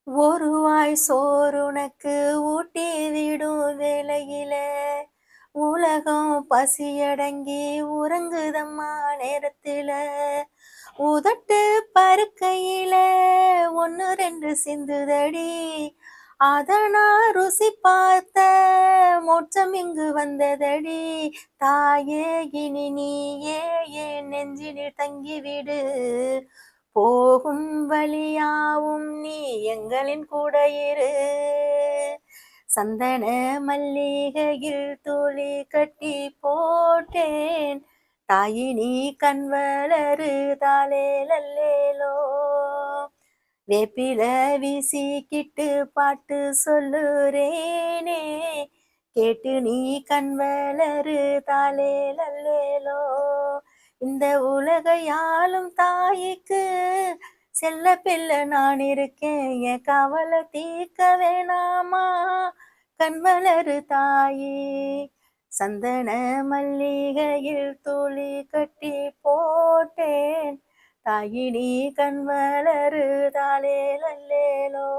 ஒரு வாய் சோறு உனக்கு ஊட்டி விடும் வேளையில உலகம் பசியடங்கி உறங்குதம்மா நேரத்தில உதட்டு பருக்கையில ஒன்னு ரெண்டு சிந்துதடி அத நான் ருசி பார்த்த மோட்சம் இங்கு வந்ததடி தாயே இனி நீயே என் நெஞ்சினில் தங்கிவிடு போகும் வழியாவும் நீ எங்களின் கூட இரு சந்தன மல்லிகையில் துளி கட்டி போட்டேன் தாயினி கண் வளரு தாளேலல்லேலோ வேப்பில வீசிக்கிட்டு பாட்டு சொல்லுறேனே கேட்டு நீ கண் வளரு தாளேலல்லேலோ இந்த உலகையாளும் தாய்க்கு செல்ல பிள்ளை நான் இருக்கேன் என் கவலை தீர்க்க வேணாமா கண் வளரு தாயே சந்தன மல்லிகையில் துளி கட்டி போட்டேன் தாயினி கண் வளரு தாளேலல்லேலோ